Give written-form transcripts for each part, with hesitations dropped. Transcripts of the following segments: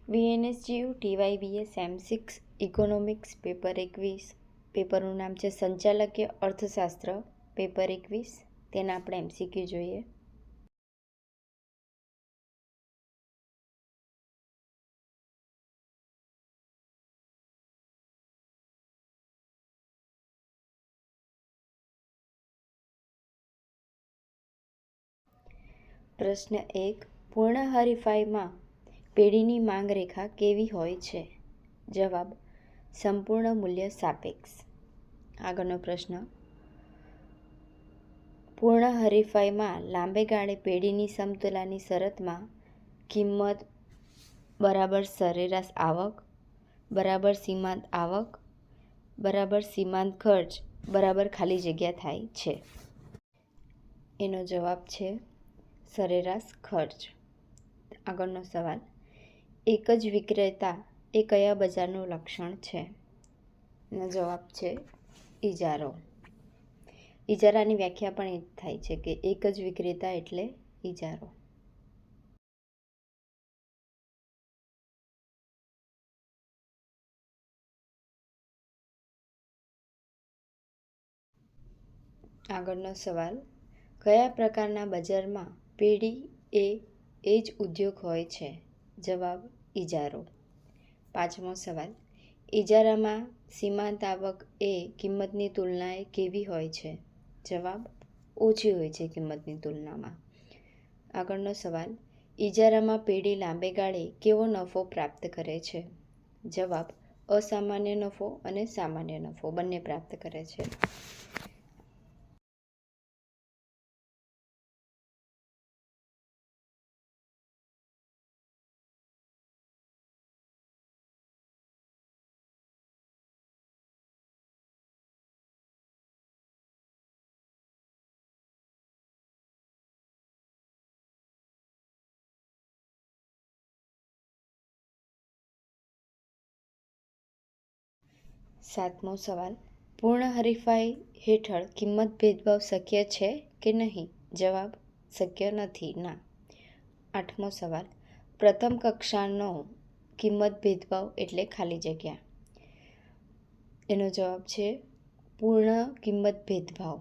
VNSGU TYBS M6 economics paper 21. પેપરનું નામ છે સંચાલકીય અર્થશાસ્ત્ર પેપર 21. તેના આપણે MCQ જોઈએ. પ્રશ્ન 1. પૂર્ણ હરીફાઈમાં પેઢીની માંગ રેખા કેવી હોય છે? જવાબ: સંપૂર્ણ મૂલ્ય સાપેક્ષ. આગળનો પ્રશ્ન. પૂર્ણ હરીફાઈમાં લાંબે ગાળે પેઢીની સમતુલાની શરતમાં કિંમત બરાબર સરેરાશ આવક બરાબર સીમાંત આવક બરાબર સીમાંત ખર્ચ બરાબર ખાલી જગ્યા થાય છે. એનો જવાબ છે સરેરાશ ખર્ચ. આગળનો સવાલ. એક જ વિક્રેતા એ કયા બજારનું લક્ષણ છે? એનો જવાબ છે ઇજારો. ઇજારાની વ્યાખ્યા પણ એ થાય છે કે એક જ વિક્રેતા એટલે ઇજારો. આગળનો સવાલ. કયા પ્રકારના બજારમાં પેઢી એ જ ઉદ્યોગ હોય છે? જવાબ: ઇજારો. પાંચમો સવાલ. ઇજારામાં સીમાંત આવક એ કિંમતની તુલનાએ કેવી હોય છે? જવાબ: ઓછી હોય છે કિંમતની તુલનામાં. આગળનો સવાલ. ઇજારામાં પેઢી લાંબે ગાળે કેવો નફો પ્રાપ્ત કરે છે? જવાબ: અસામાન્ય નફો અને સામાન્ય નફો બંને પ્રાપ્ત કરે છે. સાતમો સવાલ. પૂર્ણ હરીફાઈ હેઠળ કિંમત ભેદભાવ શક્ય છે કે નહીં? જવાબ: શક્ય નથી, ના. આઠમો સવાલ. પ્રથમ કક્ષાનો કિંમત ભેદભાવ એટલે ખાલી જગ્યા. એનો જવાબ છે પૂર્ણ કિંમત ભેદભાવ.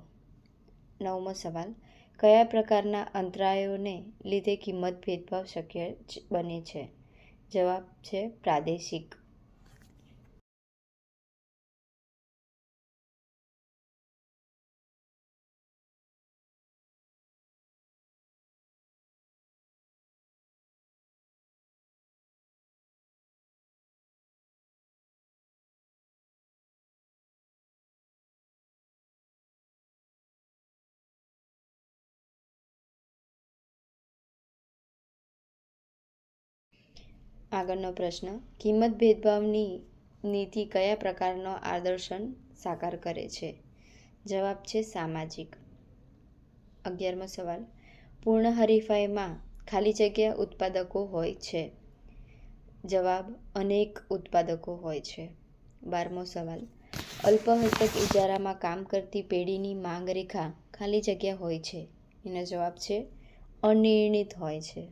નવમો સવાલ. કયા પ્રકારના અંતરાયોને લીધે કિંમત ભેદભાવ શક્ય બને છે? જવાબ છે પ્રાદેશિક. આગળનો પ્રશ્ન. કિંમત ભેદભાવની નીતિ કયા પ્રકારનો આદર્શન સાકાર કરે છે? જવાબ છે સામાજિક. 11મો સવાલ. પૂર્ણ હરીફાઈમાં ખાલી જગ્યા ઉત્પાદકો હોય છે? જવાબ: અનેક ઉત્પાદકો હોય છે. 12મો સવાલ. અલ્પહસ્તક ઇજારામાં કામ કરતી પેઢીની માંગ રેખા ખાલી જગ્યા હોય છે? એનો જવાબ છે અનિર્ણિત હોય છે.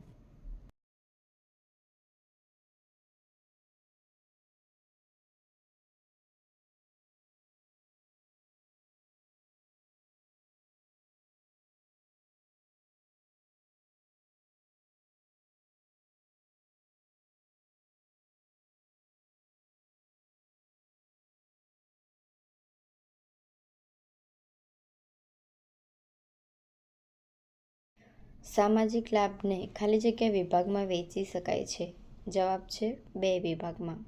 સામાજિક લાભને ખાલી જગ્યા વિભાગમાં વહેંચી શકાય છે? જવાબ છે 2 વિભાગમાં.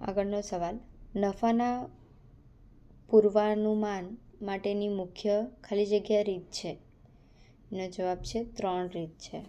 આગળનો સવાલ. નફાના પૂર્વાનુમાન માટેની મુખ્ય ખાલી જગ્યા રીત છે? એનો જવાબ છે 3 રીત છે.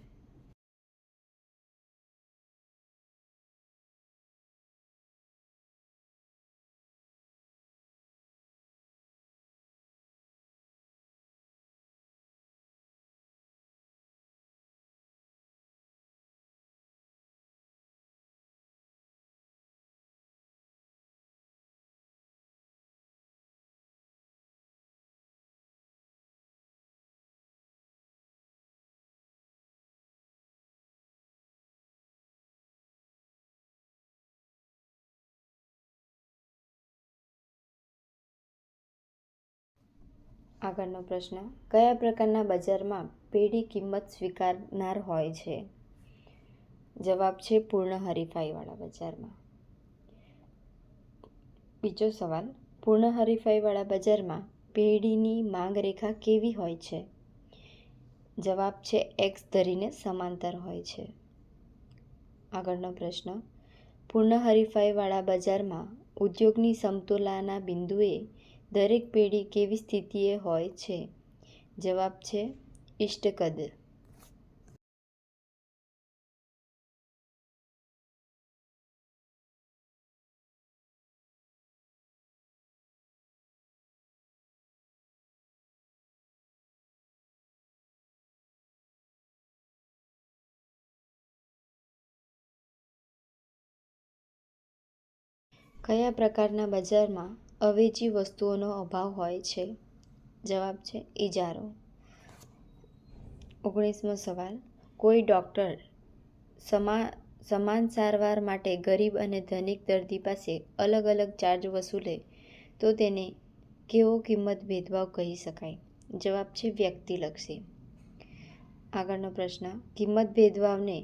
આગળનો પ્રશ્ન, કયા પ્રકારના બજારમાં પેઢી કિંમત સ્વીકારનાર હોય છે? જવાબ છે પૂર્ણ હરીફાઈવાળા બજારમાં. બીજો સવાલ, પૂર્ણ હરીફાઈવાળા બજારમાં પેઢીની માંગ રેખા કેવી હોય છે? જવાબ છે એક્સ ધરીને સમાંતર હોય છે. આગળનો પ્રશ્ન, પૂર્ણ હરીફાઈવાળા બજારમાં ઉદ્યોગની સમતુલાના બિંદુએ દરેક પેઢી કેવી સ્થિતિએ હોય છે? જવાબ છે ઇષ્ટકદ. કયા પ્રકારના બજારમાં અવેજી વસ્તુઓનો અભાવ હોય છે? જવાબ છે ઇજારો. 19મો સવાલ, કોઈ ડૉક્ટર સમાન સારવાર માટે ગરીબ અને ધનિક દર્દી પાસે અલગ અલગ ચાર્જ વસૂલે તો તેને કેવો કિંમત ભેદભાવ કહી શકાય? જવાબ છે વ્યક્તિલક્ષી. આગળનો પ્રશ્ન, કિંમત ભેદભાવને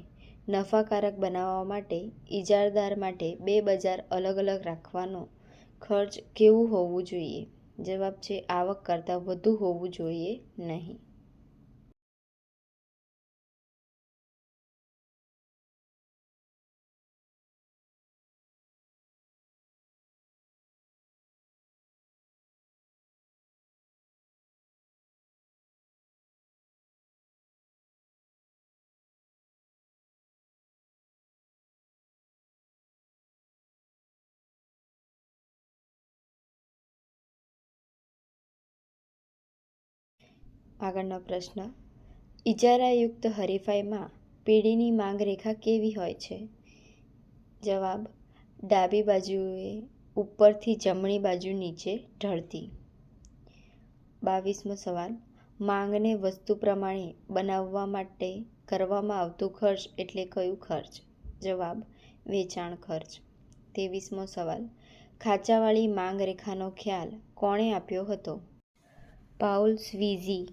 નફાકારક બનાવવા માટે ઇજારદાર માટે બે બજાર અલગ અલગ રાખવાનો ખર્ચ કેવું હોવું જોઈએ? જવાબ છે આવક કરતાં વધુ હોવું જોઈએ નહીં. આગળનો પ્રશ્ન, ઇજારાયુક્ત હરીફાઈમાં પેઢીની માંગ રેખા કેવી હોય છે? જવાબ ડાબી બાજુએ ઉપરથી જમણી બાજુ નીચે ઢળતી. 22મો સવાલ, માંગને વસ્તુ પ્રમાણે બનાવવા માટે કરવામાં આવતું ખર્ચ એટલે કયું ખર્ચ? જવાબ વેચાણ ખર્ચ. 23મો સવાલ, ખાંચાવાળી માંગ રેખાનો ખ્યાલ કોણે આપ્યો હતો? પાઉલ સ્વીઝી.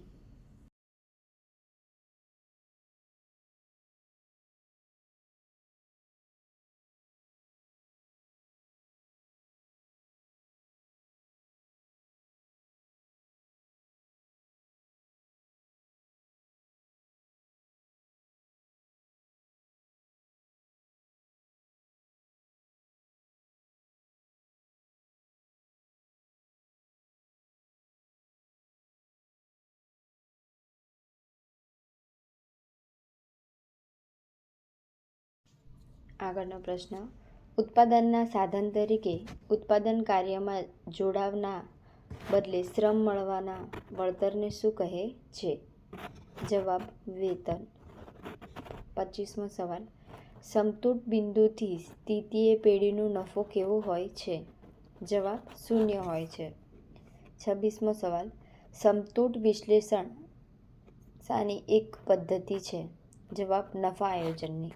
આગળનો પ્રશ્ન, ઉત્પાદનના સાધન તરીકે ઉત્પાદન કાર્યમાં જોડાવના બદલે શ્રમ મળવાના વળતરને શું કહે છે? જવાબ વેતન. 25મો સવાલ, સમતૂર બિંદુથી સ્થિતિએ પેઢીનો નફો કેવો હોય છે? જવાબ શૂન્ય હોય છે. 26મો સવાલ, સમતૂર વિશ્લેષણ શાની એક પદ્ધતિ છે? જવાબ નફા આયોજનની.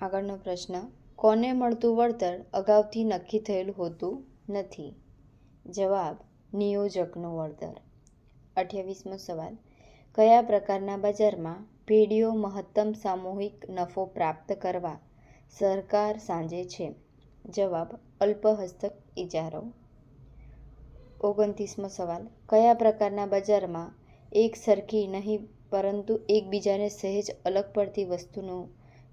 આગળનો પ્રશ્ન, કોને મળતું વળતર અગાઉથી નક્કી થયેલું હોતું નથી? જવાબ નિયોજકનું વળતર. 28મો સવાલ, કયા પ્રકારના બજારમાં પેઢીઓ મહત્તમ સામૂહિક નફો પ્રાપ્ત કરવા સહકાર સાંજે છે? જવાબ અલ્પહસ્તક ઇજારો. 29મો સવાલ, કયા પ્રકારના બજારમાં એક સરખી નહીં પરંતુ એકબીજાને સહેજ અલગ પડતી વસ્તુનું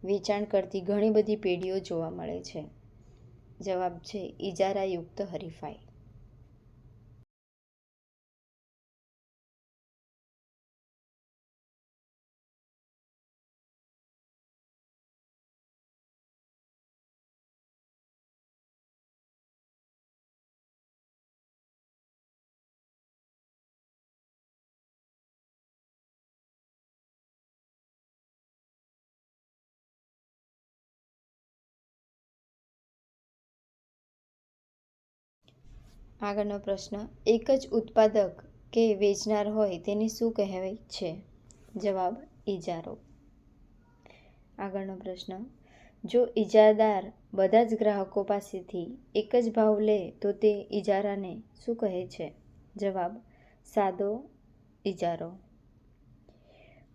વેચાણ કરતી ઘણી બધી પેઢીઓ જોવા મળે છે? જવાબ છે ઇજારાયુક્ત હરીફાઈ. આગળનો પ્રશ્ન, એક જ ઉત્પાદક કે વેચનાર હોય તેને શું કહેવાય છે? જવાબ, ઇજારો. આગળનો પ્રશ્ન, જો ઇજારદાર બધા જ ગ્રાહકો પાસેથી એક જ ભાવ લે તો તે ઇજારાને શું કહે છે? જવાબ, સાદો ઇજારો.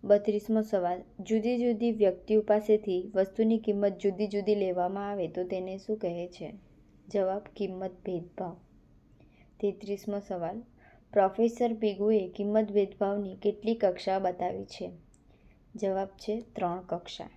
32મો સવાલ, જુદી જુદી વ્યક્તિઓ પાસેથી વસ્તુની કિંમત જુદી જુદી લેવામાં આવે તો તેને શું કહે છે? જવાબ, કિંમત ભેદભાવ. 33મો સવાલ, પ્રોફેસર પીગુએ કિંમત ભેદભાવની કેટલી કક્ષા બતાવી છે? જવાબ છે 3 કક્ષા.